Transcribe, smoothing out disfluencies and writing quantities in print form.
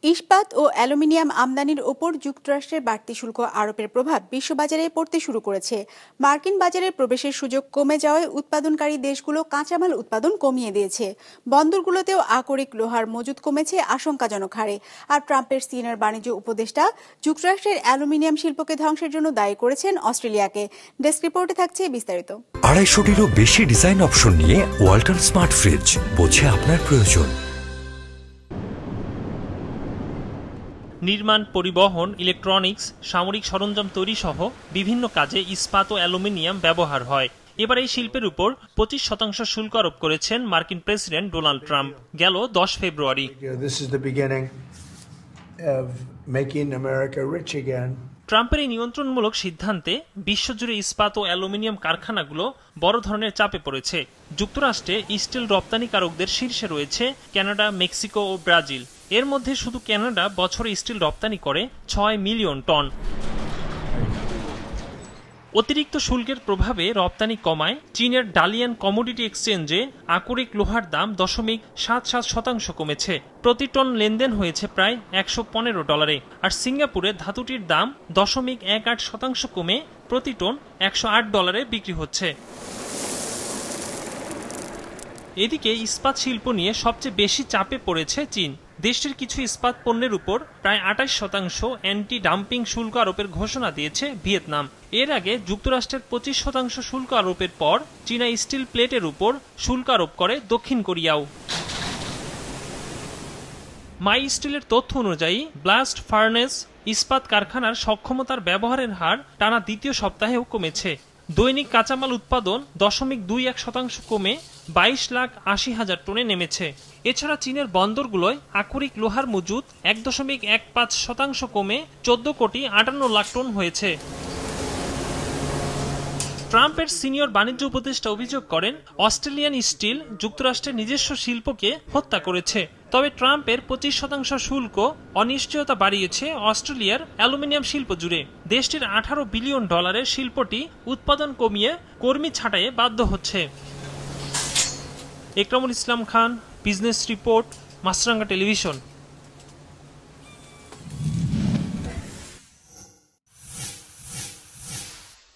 ইস্পাত ও অ্যালুমিনিয়াম আমদানির ওপর যুক্তরাষ্ট্রের বাড়তি শুল্ক আরোপের প্রভাব বিশ্ববাজারে পড়তে শুরু করেছে। মার্কিন বাজারে প্রবেশের সুযোগ কমে যাওয়ায় উৎপাদনকারী দেশগুলো কাঁচামাল উৎপাদন কমিয়ে দিয়েছে। বন্দরগুলোতেও আকরিক লোহার মজুত কমেছে আশঙ্কাজনক হারে। আর ট্রাম্পের সিনিয়র বাণিজ্য উপদেষ্টা যুক্তরাষ্ট্রের অ্যালুমিনিয়াম শিল্পকে ধ্বংসের জন্য দায়ী করেছেন অস্ট্রেলিয়াকে। ডেস্ক রিপোর্টে থাকছে বিস্তারিত। 250-টিরও বেশি ডিজাইন অপশন নিয়ে ওয়ালটন স্মার্ট ফ্রিজ, বোঝে আপনার প্রয়োজন। নির্মাণ, পরিবহন, ইলেকট্রনিক্স, সামরিক সরঞ্জাম তৈরি সহ বিভিন্ন কাজে ইস্পাত ও অ্যালুমিনিয়াম ব্যবহার হয়। এবার এই শিল্পের উপর 25% শুল্ক আরোপ করেছেন মার্কিন প্রেসিডেন্ট ডোনাল্ড ট্রাম্প গেল 10 ফেব্রুয়ারি। ট্রাম্পের এই নিয়ন্ত্রণমূলক সিদ্ধান্তে বিশ্বজুড়ে ইস্পাত ও অ্যালুমিনিয়াম কারখানাগুলো বড় ধরনের চাপে পড়েছে। যুক্তরাষ্ট্রে স্টিল রপ্তানিকারকদের শীর্ষে রয়েছে কানাডা, মেক্সিকো ও ব্রাজিল। এর মধ্যে শুধু কানাডা বছরে স্টিল রপ্তানি করে 6 মিলিয়ন টন। অতিরিক্ত শুল্কের প্রভাবে রপ্তানি কমায় চীনের ডালিয়ান কমোডিটি এক্সচেঞ্জে আকরিক লোহার দাম 0.77% কমেছে। প্রতি টন লেনদেন হয়েছে প্রায় $115। আর সিঙ্গাপুরে ধাতুটির দাম 0.18% কমে প্রতি টন $108 বিক্রি হচ্ছে। এদিকে ইস্পাত শিল্প নিয়ে সবচেয়ে বেশি চাপে পড়েছে চীন। দেশটির কিছু ইস্পাত পণ্যের উপর প্রায় 28% অ্যান্টি ডাম্পিং শুল্ক আরোপের ঘোষণা দিয়েছে ভিয়েতনাম। এর আগে যুক্তরাষ্ট্রের 25% শুল্ক আরোপের পর চীনা স্টিল প্লেটের উপর শুল্ক আরোপ করে দক্ষিণ কোরিয়াও। মাই স্টিলের তথ্য অনুযায়ী ব্লাস্ট ফার্নেস ইস্পাত কারখানার সক্ষমতার ব্যবহারের হার টানা দ্বিতীয় সপ্তাহেও কমেছে। দৈনিক কাঁচামাল উৎপাদন 0.21% কমে 22,80,000 টনে নেমেছে। এছাড়া চীনের বন্দরগুলোয় আকরিক লোহার মজুত 1.15% কমে 14,58,00,000 টন হয়েছে। ট্রাম্পের সিনিয়র বাণিজ্য উপদেষ্টা অভিযোগ করেন, অস্ট্রেলিয়ান স্টিল যুক্তরাষ্ট্রের নিজস্ব শিল্পকে হত্যা করেছে। তবে ট্রাম্পের 25% শুল্ক অনিশ্চয়তা বাড়িয়েছে অস্ট্রেলিয়ার অ্যালুমিনিয়াম শিল্প জুড়ে। দেশটির $18 বিলিয়ন শিল্পটি উৎপাদন কমিয়ে কর্মী ছাঁটাইয়ে বাধ্য হচ্ছে। একরামুল ইসলাম খান, বিজনেস রিপোর্ট, মাছরাঙ্গা টেলিভিশন।